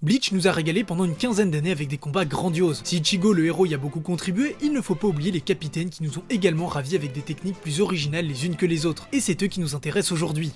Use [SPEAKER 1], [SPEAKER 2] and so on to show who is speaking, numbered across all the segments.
[SPEAKER 1] Bleach nous a régalé pendant une quinzaine d'années avec des combats grandioses. Si Ichigo le héros y a beaucoup contribué, il ne faut pas oublier les capitaines qui nous ont également ravis avec des techniques plus originales les unes que les autres. Et c'est eux qui nous intéressent aujourd'hui.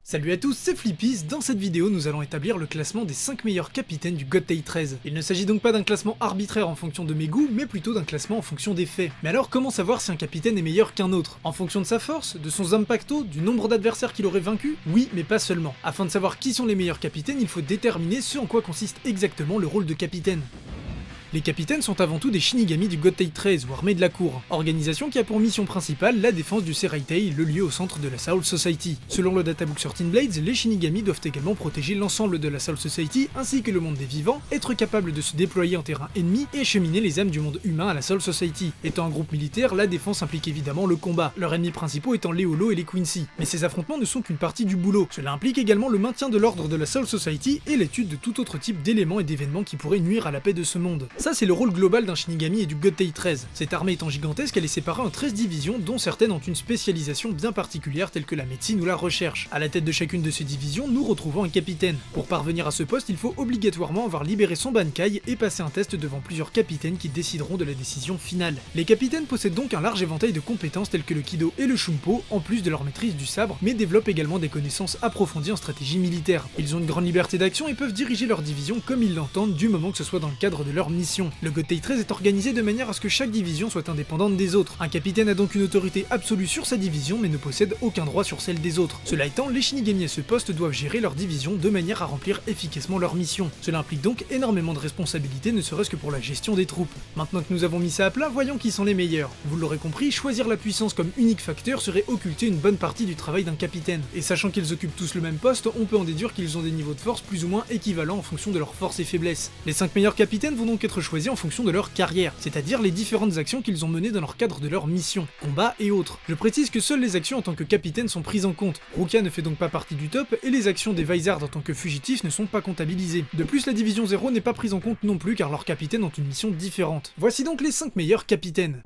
[SPEAKER 1] Salut à tous, c'est Flippis. Dans cette vidéo, nous allons établir le classement des 5 meilleurs capitaines du God Tale 13. Il ne s'agit donc pas d'un classement arbitraire en fonction de mes goûts, mais plutôt d'un classement en fonction des faits. Mais alors, comment savoir si un capitaine est meilleur qu'un autre? En fonction de sa force, de son Zanpakuto, du nombre d'adversaires qu'il aurait vaincu? Oui, mais pas seulement. Afin de savoir qui sont les meilleurs capitaines, il faut déterminer ce en quoi consiste exactement le rôle de capitaine. Les capitaines sont avant tout des Shinigami du God Tale 13 ou armée de la cour, organisation qui a pour mission principale la défense du Seraitei, le lieu au centre de la Soul Society. Selon le databook 13 Blades, les Shinigami doivent également protéger l'ensemble de la Soul Society ainsi que le monde des vivants, être capables de se déployer en terrain ennemi et acheminer les âmes du monde humain à la Soul Society. Étant un groupe militaire, la défense implique évidemment le combat, leurs ennemis principaux étant les Hollow et les Quincy. Mais ces affrontements ne sont qu'une partie du boulot. Cela implique également le maintien de l'ordre de la Soul Society et l'étude de tout autre type d'éléments et d'événements qui pourraient nuire à la paix de ce monde. Ça, c'est le rôle global d'un Shinigami et du God Tale 13. Cette armée étant gigantesque, elle est séparée en 13 divisions, dont certaines ont une spécialisation bien particulière telle que la médecine ou la recherche. À la tête de chacune de ces divisions, nous retrouvons un capitaine. Pour parvenir à ce poste, il faut obligatoirement avoir libéré son Bankai et passer un test devant plusieurs capitaines qui décideront de la décision finale. Les capitaines possèdent donc un large éventail de compétences telles que le Kido et le Shumpo, en plus de leur maîtrise du sabre, mais développent également des connaissances approfondies en stratégie militaire. Ils ont une grande liberté d'action et peuvent diriger leur division comme ils l'entendent du moment que ce soit dans le cadre de leur mission. Le God Tale 13 est organisé de manière à ce que chaque division soit indépendante des autres. Un capitaine a donc une autorité absolue sur sa division mais ne possède aucun droit sur celle des autres. Cela étant, les Shinigami à ce poste doivent gérer leur division de manière à remplir efficacement leur mission. Cela implique donc énormément de responsabilités, ne serait-ce que pour la gestion des troupes. Maintenant que nous avons mis ça à plat, voyons qui sont les meilleurs. Vous l'aurez compris, choisir la puissance comme unique facteur serait occulter une bonne partie du travail d'un capitaine. Et sachant qu'ils occupent tous le même poste, on peut en déduire qu'ils ont des niveaux de force plus ou moins équivalents en fonction de leurs forces et faiblesses. Les 5 meilleurs capitaines vont donc être choisis en fonction de leur carrière, c'est-à-dire les différentes actions qu'ils ont menées dans leur cadre de leur mission, combat et autres. Je précise que seules les actions en tant que capitaine sont prises en compte. Rukia ne fait donc pas partie du top, et les actions des Vizard en tant que fugitifs ne sont pas comptabilisées. De plus, la division 0 n'est pas prise en compte non plus car leurs capitaines ont une mission différente. Voici donc les 5 meilleurs capitaines.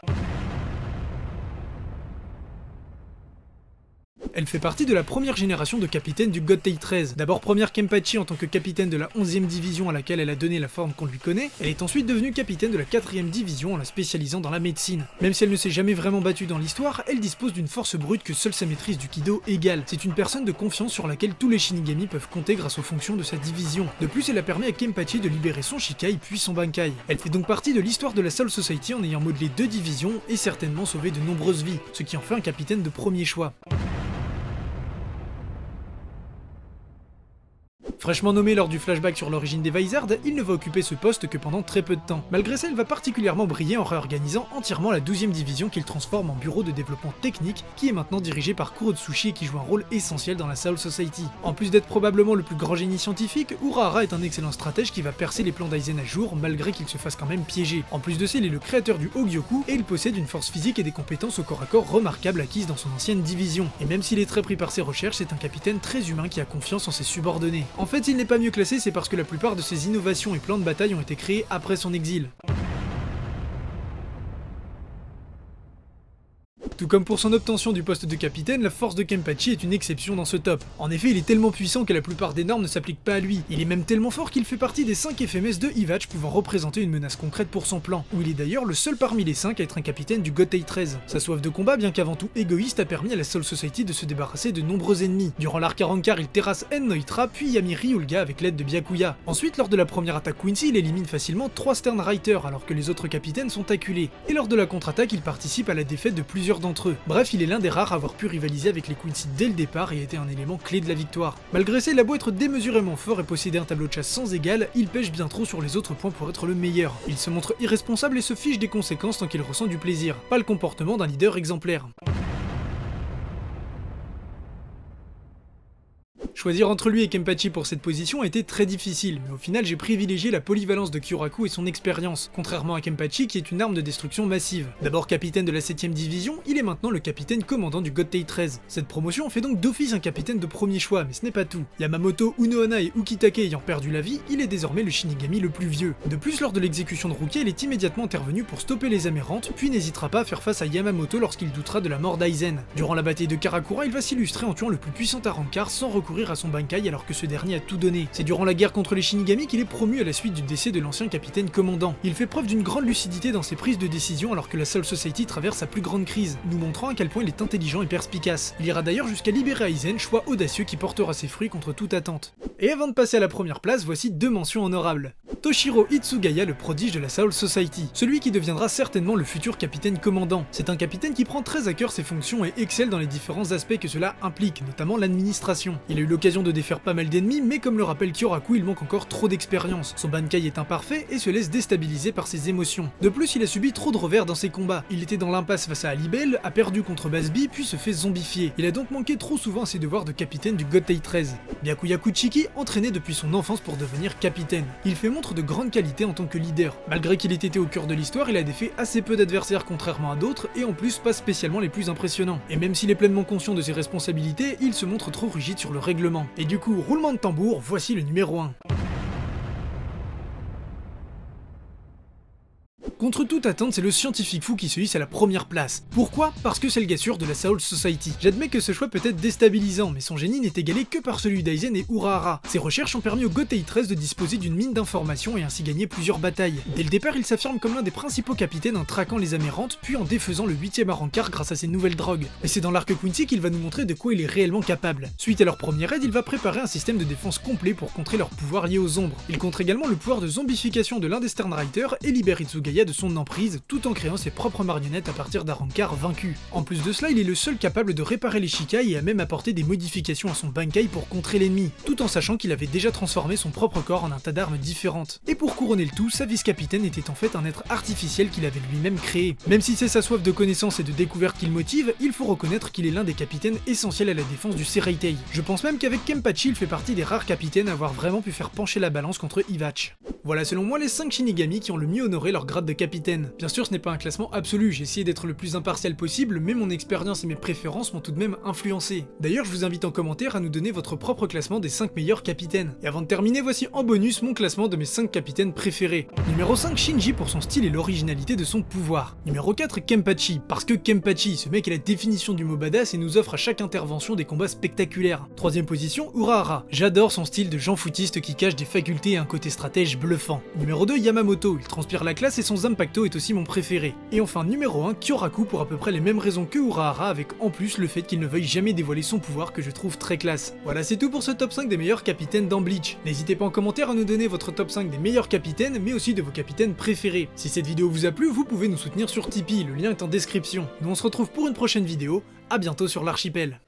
[SPEAKER 1] Elle fait partie de la première génération de capitaines du God Tale 13. D'abord première Kenpachi en tant que capitaine de la 11e division à laquelle elle a donné la forme qu'on lui connaît, elle est ensuite devenue capitaine de la 4e division en la spécialisant dans la médecine. Même si elle ne s'est jamais vraiment battue dans l'histoire, elle dispose d'une force brute que seule sa maîtrise du Kido égale. C'est une personne de confiance sur laquelle tous les Shinigami peuvent compter grâce aux fonctions de sa division. De plus, elle a permis à Kenpachi de libérer son Shikai puis son Bankai. Elle fait donc partie de l'histoire de la Soul Society en ayant modelé 2 divisions et certainement sauvé de nombreuses vies, ce qui en fait un capitaine de premier choix. Fraîchement nommé lors du flashback sur l'origine des Vizard, il ne va occuper ce poste que pendant très peu de temps. Malgré ça, il va particulièrement briller en réorganisant entièrement la 12e division qu'il transforme en bureau de développement technique, qui est maintenant dirigé par Kurotsuchi et qui joue un rôle essentiel dans la Soul Society. En plus d'être probablement le plus grand génie scientifique, Urahara est un excellent stratège qui va percer les plans d'Aizen à jour malgré qu'il se fasse quand même piéger. En plus de ça, il est le créateur du Hogyoku et il possède une force physique et des compétences au corps à corps remarquables acquises dans son ancienne division. Et même s'il est très pris par ses recherches, c'est un capitaine très humain qui a confiance en ses subordonnés. En fait, s'il n'est pas mieux classé, c'est parce que la plupart de ses innovations et plans de bataille ont été créés après son exil. Tout comme pour son obtention du poste de capitaine, la force de Kenpachi est une exception dans ce top. En effet, il est tellement puissant que la plupart des normes ne s'appliquent pas à lui. Il est même tellement fort qu'il fait partie des 5 FMS de Hivatch pouvant représenter une menace concrète pour son plan, où il est d'ailleurs le seul parmi les 5 à être un capitaine du God Tale 13. Sa soif de combat, bien qu'avant tout égoïste, a permis à la Soul Society de se débarrasser de nombreux ennemis. Durant l'arc Arrancar, il terrasse En-Noitra, puis Yami Ryulga avec l'aide de Byakuya. Ensuite, lors de la première attaque Quincy, il élimine facilement 3 Sternreiter alors que les autres capitaines sont acculés. Et lors de la contre-attaque, il participe à la défaite de plusieurs d'entre eux. Bref, il est l'un des rares à avoir pu rivaliser avec les Quincy dès le départ et était un élément clé de la victoire. Malgré ça, il a beau être démesurément fort et posséder un tableau de chasse sans égal, il pêche bien trop sur les autres points pour être le meilleur. Il se montre irresponsable et se fiche des conséquences tant qu'il ressent du plaisir. Pas le comportement d'un leader exemplaire. Choisir entre lui et Kenpachi pour cette position a été très difficile, mais au final j'ai privilégié la polyvalence de Kyoraku et son expérience, contrairement à Kenpachi qui est une arme de destruction massive. D'abord capitaine de la 7ème division, il est maintenant le capitaine commandant du Gotei 13. Cette promotion fait donc d'office un capitaine de premier choix, mais ce n'est pas tout. Yamamoto, Unohana et Ukitake ayant perdu la vie, il est désormais le Shinigami le plus vieux. De plus, lors de l'exécution de Rukia, il est immédiatement intervenu pour stopper les amérantes, puis n'hésitera pas à faire face à Yamamoto lorsqu'il doutera de la mort d'Aizen. Durant la bataille de Karakura, il va s'illustrer en tuant le plus puissant Arrancar sans recourir à son Bankai alors que ce dernier a tout donné. C'est durant la guerre contre les Shinigami qu'il est promu à la suite du décès de l'ancien capitaine commandant. Il fait preuve d'une grande lucidité dans ses prises de décision alors que la Soul Society traverse sa plus grande crise, nous montrant à quel point il est intelligent et perspicace. Il ira d'ailleurs jusqu'à libérer Aizen, choix audacieux qui portera ses fruits contre toute attente. Et avant de passer à la première place, voici 2 mentions honorables. Toshiro Itsugaya, le prodige de la Soul Society, celui qui deviendra certainement le futur capitaine commandant. C'est un capitaine qui prend très à cœur ses fonctions et excelle dans les différents aspects que cela implique, notamment l'administration. Il a eu l'occasion de défaire pas mal d'ennemis, mais comme le rappelle Kyoraku, il manque encore trop d'expérience. Son Bankai est imparfait et se laisse déstabiliser par ses émotions. De plus, il a subi trop de revers dans ses combats. Il était dans l'impasse face à Alibel, a perdu contre Basbi, puis se fait zombifier. Il a donc manqué trop souvent à ses devoirs de capitaine du Gotei 13. Byakuya Kuchiki, entraîné depuis son enfance pour devenir capitaine. Il fait montre de grandes qualités en tant que leader. Malgré qu'il ait été au cœur de l'histoire, il a défait assez peu d'adversaires contrairement à d'autres, et en plus pas spécialement les plus impressionnants. Et même s'il est pleinement conscient de ses responsabilités, il se montre trop rigide sur le règlement. Et du coup, roulement de tambour, voici le numéro 1. Contre toute attente, c'est le scientifique fou qui se hisse à la première place. Pourquoi? Parce que c'est le gars sûr de la Soul Society. J'admets que ce choix peut être déstabilisant, mais son génie n'est égalé que par celui d'Aizen et Urahara. Ses recherches ont permis au Gotei 13 de disposer d'une mine d'informations et ainsi gagner plusieurs batailles. Dès le départ, il s'affirme comme l'un des principaux capitaines en traquant les amérantes, puis en défaisant le 8ème Arrancar grâce à ses nouvelles drogues. Et c'est dans l'arc Quincy qu'il va nous montrer de quoi il est réellement capable. Suite à leur première aide, il va préparer un système de défense complet pour contrer leurs pouvoirs liés aux ombres. Il contre également le pouvoir de zombification de l'un des Sternrider et libère Itsugaya de son emprise, tout en créant ses propres marionnettes à partir d'Arrancar vaincus. En plus de cela, il est le seul capable de réparer les Shikai et a même apporté des modifications à son Bankai pour contrer l'ennemi, tout en sachant qu'il avait déjà transformé son propre corps en un tas d'armes différentes. Et pour couronner le tout, sa vice-capitaine était en fait un être artificiel qu'il avait lui-même créé. Même si c'est sa soif de connaissance et de découverte qui le motive, il faut reconnaître qu'il est l'un des capitaines essentiels à la défense du Seireitei. Je pense même qu'avec Kenpachi, il fait partie des rares capitaines à avoir vraiment pu faire pencher la balance contre Ivach. Voilà selon moi les 5 Shinigami qui ont le mieux honoré leur grade de capitaine. Bien sûr, ce n'est pas un classement absolu, j'ai essayé d'être le plus impartial possible, mais mon expérience et mes préférences m'ont tout de même influencé. D'ailleurs, je vous invite en commentaire à nous donner votre propre classement des 5 meilleurs capitaines. Et avant de terminer, voici en bonus mon classement de mes 5 capitaines préférés. Numéro 5, Shinji pour son style et l'originalité de son pouvoir. Numéro 4, Kenpachi, parce que Kenpachi, ce mec est la définition du mot badass et nous offre à chaque intervention des combats spectaculaires. Troisième position, Urahara. J'adore son style de Jean foutiste qui cache des facultés et un côté stratège bluffant. Numéro 2, Yamamoto, il transpire la classe et son Zanpakuto est aussi mon préféré. Et enfin numéro 1, Kyoraku pour à peu près les mêmes raisons que Urahara, avec en plus le fait qu'il ne veuille jamais dévoiler son pouvoir que je trouve très classe. Voilà, c'est tout pour ce top 5 des meilleurs capitaines dans Bleach. N'hésitez pas en commentaire à nous donner votre top 5 des meilleurs capitaines, mais aussi de vos capitaines préférés. Si cette vidéo vous a plu, vous pouvez nous soutenir sur Tipeee, le lien est en description. Nous on se retrouve pour une prochaine vidéo, à bientôt sur l'archipel.